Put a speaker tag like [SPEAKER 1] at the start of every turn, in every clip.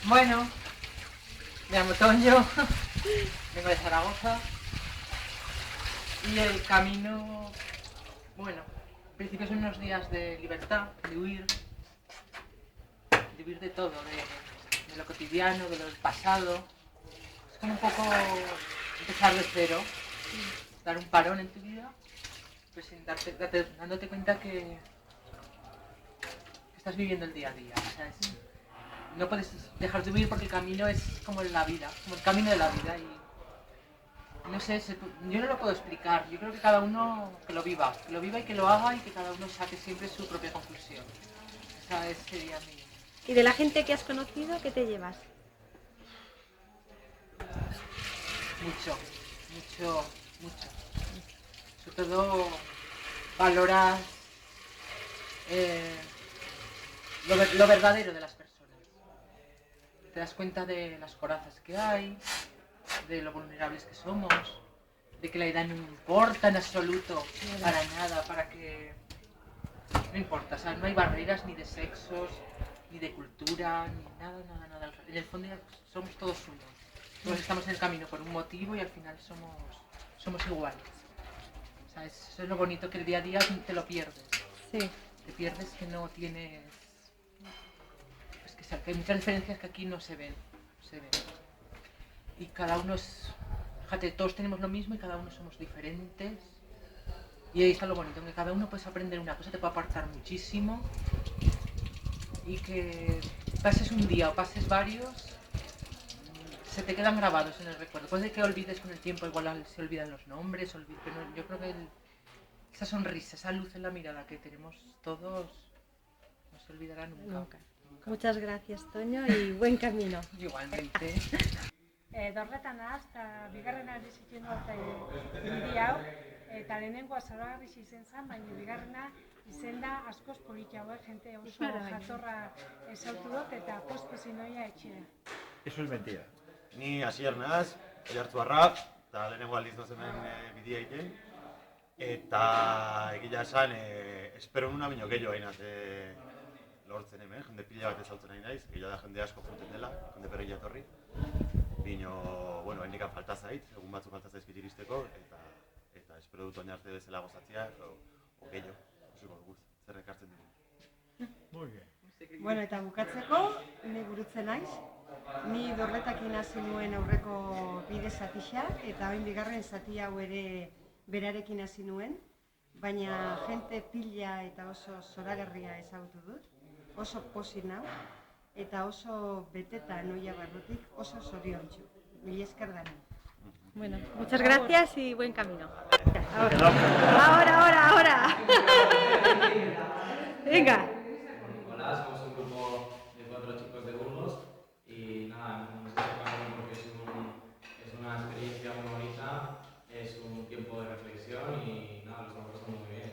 [SPEAKER 1] Bueno, me llamo Toño, vengo de Zaragoza y el camino, bueno, en principio son unos días de libertad, de huir de todo, de lo cotidiano, de lo del pasado. Es como un poco empezar de cero, dar un parón en tu vida, pues sin dándote cuenta que estás viviendo el día a día. O sea, no puedes dejar de vivir porque el camino es como la vida, como el camino de la vida. Y no sé, yo no lo puedo explicar. Yo creo que cada uno que lo viva y que lo haga y que cada uno saque siempre su propia conclusión. Esa sería mi...
[SPEAKER 2] ¿Y de la gente que has conocido, qué te llevas?
[SPEAKER 1] Mucho. Sobre todo valoras lo verdadero de las personas. Te das cuenta de las corazas que hay, de lo vulnerables que somos, de que la edad no importa en absoluto, para nada, para que... No importa, o sea, no hay barreras ni de sexos, ni de cultura, ni nada. En el fondo somos todos uno. Todos estamos en el camino por un motivo y al final somos iguales. O sea, eso es lo bonito, que el día a día te lo pierdes.
[SPEAKER 2] Sí.
[SPEAKER 1] Te pierdes que no tienes... Pues que hay muchas diferencias que aquí no se ven. Y cada uno es... Fíjate, todos tenemos lo mismo y cada uno somos diferentes. Y ahí está lo bonito, que cada uno puedes aprender una cosa, te puede aportar muchísimo. Y que pases un día o pases varios, se te quedan grabados en el recuerdo. Puede que olvides con el tiempo, igual se olvidan los nombres, pero yo creo que esa sonrisa, esa luz en la mirada que tenemos todos, no se olvidará nunca.
[SPEAKER 2] Muchas gracias, Toño, y buen camino.
[SPEAKER 1] Igualmente.
[SPEAKER 3] Dorretan naz, eta bigarren aldiz itzen dut bide hau, eta lehenengoa zoragarri izen zen, baina bigarrena izen da askoz politiagoa, jente oso jatorra ezautu dut, eta pospezi noia etxera.
[SPEAKER 4] Eso es mentira. Ni hasier naz, oiartzuarra, eta lehenengo aldiz noz hemen bidea egiten, eta egia esan, espero nuna bino gehiago hainat lortzen hemen, jende pila bat ezautzen hain naiz, gila da jende asko junten dela, jende perri jatorri. Bino, bueno, hendikan falta zait, egun batzuk falta zaizkit iristeko, eta espero dut oin arte bezala gozatzea, o gehiago, osiko guz, zer ekartzen dugu.
[SPEAKER 5] Muy bien.
[SPEAKER 6] Bueno, eta bukatzeko, ni gurutzen naiz. Ni Dorretakin hasi nuen aurreko bide zatixa, eta orain bigarren zati hau ere berarekin hasi nuen, baina jente pila eta oso zoragarria ezagutu dut, oso pozik nau, eta oso beteta noia barrutik, oso zoriontsu. Mila esker dani.
[SPEAKER 2] Bueno, muchas gracias y buen camino. Ahora. Venga.
[SPEAKER 7] Hola, somos un grupo de 4 chicos de Burgos y nada, nos está tocando porque es una experiencia muy bonita, es un tiempo de reflexión y nada, lo estamos pasando muy bien.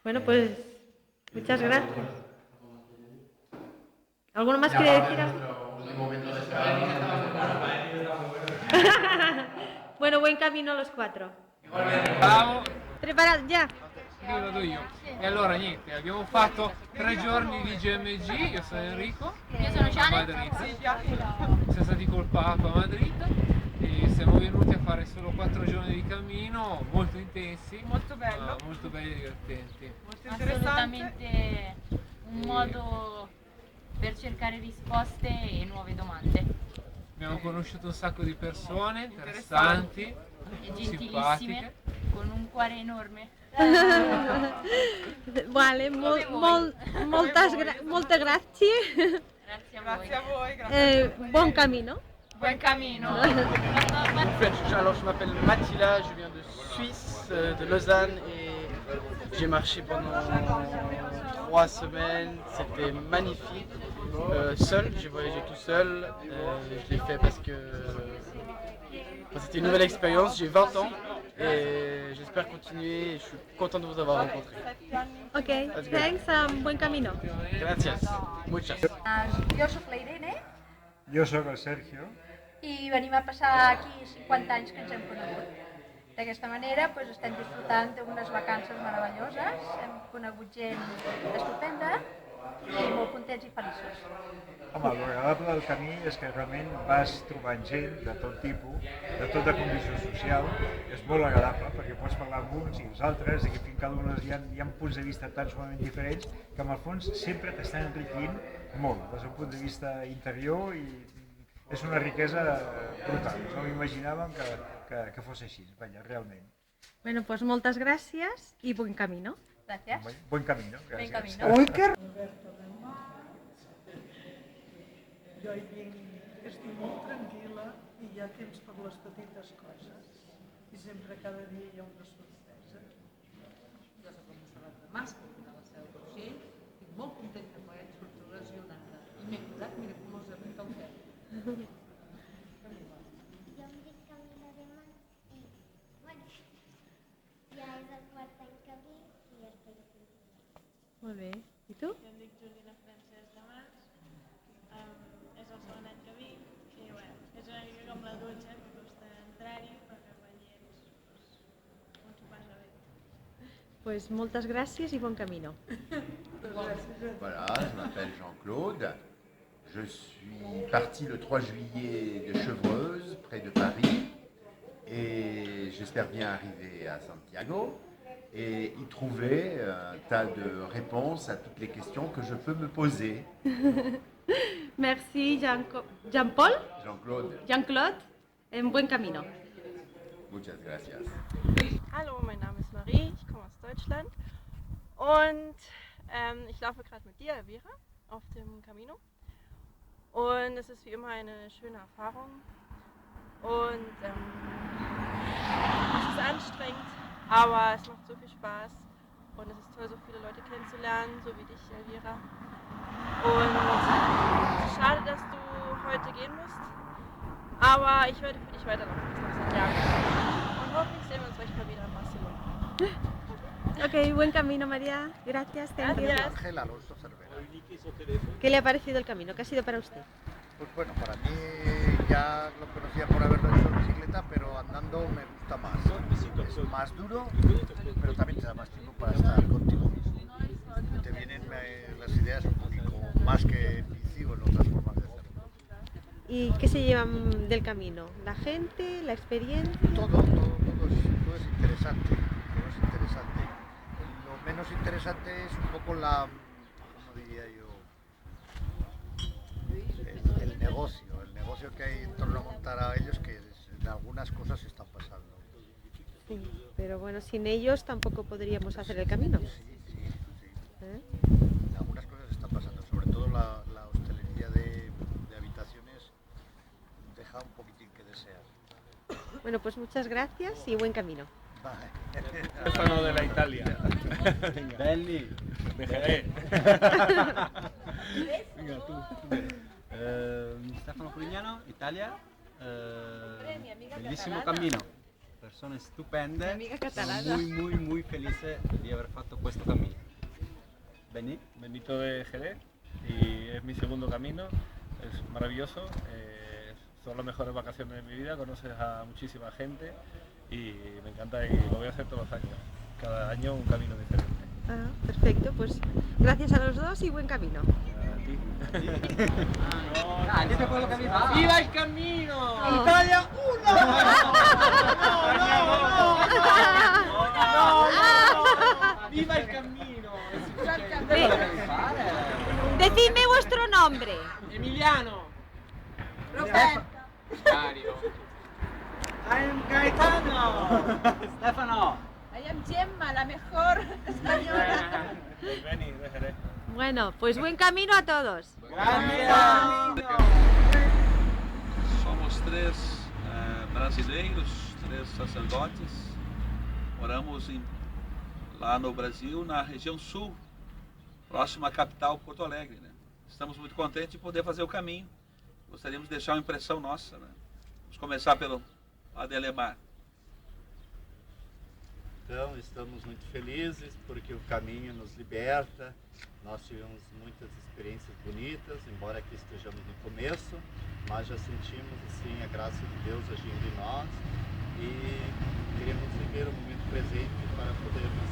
[SPEAKER 2] Bueno, pues muchas gracias. ¿Alguno más quiere decir algo? Bueno, buen camino a los 4.
[SPEAKER 8] Bravo.
[SPEAKER 2] Preparato, già.
[SPEAKER 8] Io vado io. E allora niente, abbiamo fatto 3 giorni di GMG, io sono Enrico.
[SPEAKER 9] Io sono
[SPEAKER 8] a Madrid. Siamo stati col Papa a Madrid e siamo venuti a fare solo 4 giorni di cammino, molto intensi,
[SPEAKER 3] Molto bello.
[SPEAKER 8] molto belli e divertenti.
[SPEAKER 3] Molto
[SPEAKER 9] Assolutamente un modo per cercare risposte e nuove domande.
[SPEAKER 8] Abbiamo conosciuto un sacco di persone interessanti,
[SPEAKER 9] E gentilissime,
[SPEAKER 8] simpatiche.
[SPEAKER 9] con un cuore enorme.
[SPEAKER 2] Vale, molte grazie.
[SPEAKER 9] Grazie a voi.
[SPEAKER 2] Buon camino.
[SPEAKER 9] Buen camino.
[SPEAKER 10] Alors je m'appelle Mathila, je viens de Suisse, de Lausanne et j'ai marché pendant 3 semaines, c'était magnifique. Seul, j'ai voyagé tout seul, je l'ai fait parce que c'était une nouvelle expérience, j'ai 20 ans et j'espère continuer et je suis content de vous avoir rencontré.
[SPEAKER 2] Ok, thanks, buen camino.
[SPEAKER 10] Gracias, muchas.
[SPEAKER 11] Jo sóc la Irene
[SPEAKER 5] Jo sóc el Sergio.
[SPEAKER 11] i venim a passar aquí 50 anys que ens hem conegut. D'aquesta manera estem disfrutant d'unes vacances meravelloses, hem conegut gent estupenda i molt contents i feliços.
[SPEAKER 5] Home, l'agradable del camí és que realment vas trobant gent de tot tipus, de tota condició social, és molt agradable perquè pots parlar amb uns i els altres, i que fins cada un hi ha punts de vista tan sumament diferents que en el fons sempre t'estan enriquint molt, des d'un punt de vista interior, i és una riquesa brutal. No m'imaginàvem que fos així, vaja, realment.
[SPEAKER 2] Bueno, pues moltes gràcies i buen camino.
[SPEAKER 11] Gràcies.
[SPEAKER 5] Buen camino, gràcies.
[SPEAKER 11] Buen camino. Ui, que...
[SPEAKER 12] Jo hi vinc, estic molt tranquil·la i hi ha temps per les petites coses. I sempre cada dia hi ha una sorpresa.
[SPEAKER 13] Jo soc la Montserrat de Mas, que de la Seu d'Urgell, estic molt contenta perquè haig sortit lesionada i m'he curat miraculosament del peu.
[SPEAKER 14] Jo em dic Camila de Mas i, bueno, ja és el quart any que vinc i estic contenta.
[SPEAKER 2] Molt bé. I tu?
[SPEAKER 15] Jo em dic Juliana Francesc de Mas, és el segon any que vinc i bueno, és una mica com la dutxa, que costa entrar-hi, però que quan hi ets, on s'ho passa bé.
[SPEAKER 2] Pues moltes gràcies i bon camino.
[SPEAKER 16] Voilà, je m'appelle Jean-Claude. Je suis parti le 3 juillet de Chevreuse, près de Paris, et j'espère bien arriver à Santiago et y trouver un tas de réponses à toutes les questions que je peux me poser.
[SPEAKER 2] Merci, Jean-Paul?
[SPEAKER 16] Jean-Claude.
[SPEAKER 2] Jean-Claude, en buen camino.
[SPEAKER 16] Muchas gracias.
[SPEAKER 17] Hallo, mein Name ist Marie, ich komme aus Deutschland und ich laufe gerade mit dir, Elvira, auf dem Camino. Und es ist wie immer eine schöne Erfahrung und es ist anstrengend, aber es macht so viel Spaß und es ist toll, so viele Leute kennenzulernen, so wie dich, Elvira. Und es ist schade, dass du heute gehen musst, aber ich werde für dich weiterlaufen bis nach Santiago. Und hoffentlich sehen wir uns vielleicht mal wieder in Barcelona.
[SPEAKER 2] Ok, buen camino, María. Gracias, thank you.
[SPEAKER 18] Ángel Alonso Cervera.
[SPEAKER 2] ¿Qué le ha parecido el camino? ¿Qué ha sido para usted?
[SPEAKER 18] Pues bueno, para mí ya lo conocía por haberlo hecho en bicicleta, pero andando me gusta más. Es más duro, pero también te da más tiempo para estar contigo mismo. Te vienen las ideas un poquito más que en bici o en otras formas de hacerlo.
[SPEAKER 2] ¿Y qué se llevan del camino? ¿La gente? ¿La experiencia?
[SPEAKER 18] Todo es interesante. Todo es interesante. Lo menos interesante es un poco la, ¿cómo diría yo? El negocio que hay en torno a montar a ellos, que en algunas cosas están pasando.
[SPEAKER 2] Sí, pero bueno, sin ellos tampoco podríamos hacer el camino.
[SPEAKER 18] Sí. En algunas cosas están pasando, sobre todo la hostelería de habitaciones deja un poquitín que desear.
[SPEAKER 2] Bueno, pues muchas gracias y buen camino.
[SPEAKER 19] Stefano de la Italia.
[SPEAKER 20] Belli.
[SPEAKER 19] Dejaré.
[SPEAKER 20] Venga, tú. Stefano Polignano, Italia. Bellissimo cammino. Persone stupende. Sono muy felice di aver fatto questo cammino. Benny.
[SPEAKER 19] Benito de Jerez y es mi segundo camino. Es maravilloso. Son las mejores vacaciones de mi vida. Conoces a muchísima gente y me encanta y lo voy a hacer todos los años. Cada año un camino diferente.
[SPEAKER 2] Ah, perfecto, pues gracias a los dos y buen camino.
[SPEAKER 10] ¡Viva el camino!
[SPEAKER 2] ¡Italia 1!
[SPEAKER 10] ¡No! ¡Viva el camino!
[SPEAKER 2] Decidme vuestro nombre.
[SPEAKER 10] Emiliano.
[SPEAKER 11] Roberto.
[SPEAKER 10] Mario.
[SPEAKER 12] I'm Gaetano.
[SPEAKER 20] Stefano.
[SPEAKER 11] I am Gemma, la mejor española.
[SPEAKER 19] Benny de Jerez.
[SPEAKER 2] Bueno, pues buen camino a todos.
[SPEAKER 21] Somos três brasileiros, três sacerdotes. Moramos lá no Brasil, na região sul, próximo à capital, Porto Alegre. Né? Estamos muito contentes de poder fazer o caminho. Gostaríamos de deixar uma impressão nossa. Né? Vamos começar pelo Adelemar.
[SPEAKER 22] Então, estamos muito felizes porque o caminho nos liberta. Nós tivemos muitas experiências bonitas, embora aqui estejamos no começo, mas já sentimos assim a graça de Deus agindo em nós e queremos viver o momento presente para podermos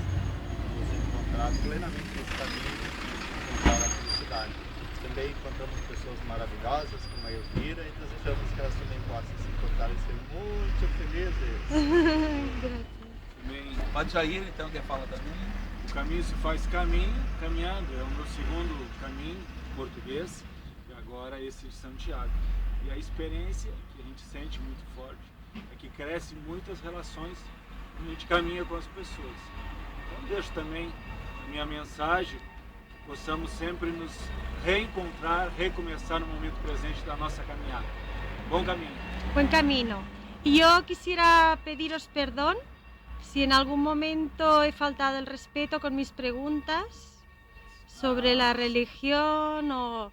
[SPEAKER 22] nos encontrar plenamente nesse caminho, encontrar a cidade. Também encontramos pessoas maravilhosas, como a Elvira, e desejamos que elas também possam se encontrar e ser muito felizes.
[SPEAKER 21] Pode Jair, então, quem fala também.
[SPEAKER 1] O caminho se faz caminhando, é o meu segundo caminho português, e agora esse de Santiago. E a experiência que a gente sente muito forte é que cresce muitas relações quando a gente caminha com as pessoas. Então deixo também a minha mensagem, que possamos sempre nos reencontrar, recomeçar no momento presente da nossa caminhada. Bom caminho.
[SPEAKER 2] Buen camino. Y yo quisiera pediros perdón si en algún momento he faltado el respeto con mis preguntas sobre la religión o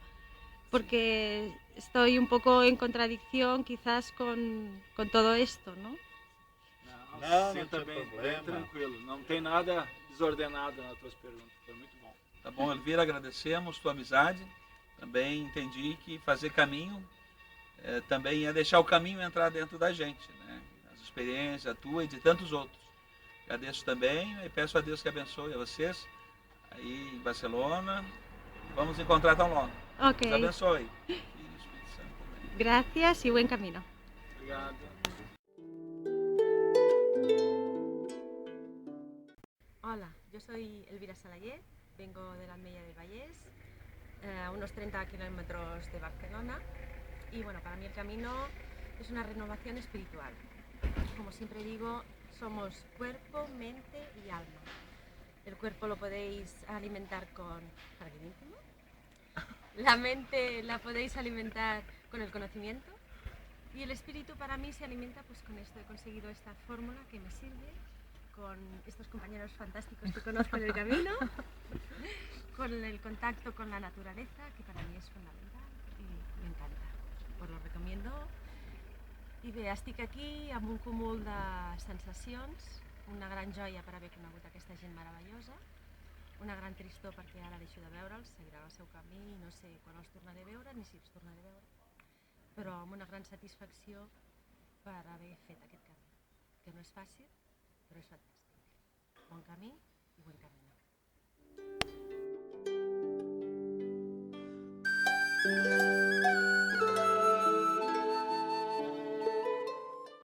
[SPEAKER 2] porque estoy un poco en contradicción quizás con todo esto, ¿no?
[SPEAKER 1] Não, senta bem tranquilo. Não tem nada desordenado nas tuas perguntas. Foi muito bom.
[SPEAKER 21] Tá bom, Elvira, agradecemos tua amizade. Também entendi que fazer caminho também é deixar o caminho entrar dentro da gente, né? As experiências, a tua e de tantos outros. Agradeço também e peço a Deus que abençoe a vocês aí em Barcelona. Vamos encontrar tão logo.
[SPEAKER 2] Ok.
[SPEAKER 21] Deus abençoe.
[SPEAKER 2] Gracias y buen camino.
[SPEAKER 1] Obrigado.
[SPEAKER 4] Hola, yo soy Elvira Salayé, vengo de la Mella del Vallès, a unos 30 kilómetros de Barcelona, y bueno, para mí el camino es una renovación espiritual. Como siempre digo, somos cuerpo, mente y alma. El cuerpo lo podéis alimentar con jardín íntimo, la mente la podéis alimentar con el conocimiento y el espíritu para mí se alimenta pues con esto. He conseguido esta fórmula que me sirve con estos compañeros fantásticos que conozco en el camino, con el contacto con la naturaleza, que para mí és fundamental i m'encanta. Us lo recomiendo. I bé, estic aquí amb un cúmul de sensacions, una gran joia per haver conegut aquesta gent meravellosa, una gran tristor perquè ara deixo de veure'ls, seguiran el seu camí i no sé quan els tornaré a veure ni si els tornaré a veure, però amb una gran satisfacció per haver fet aquest camí, que no és fàcil, però és fantàstic. Bon camí i buen camino.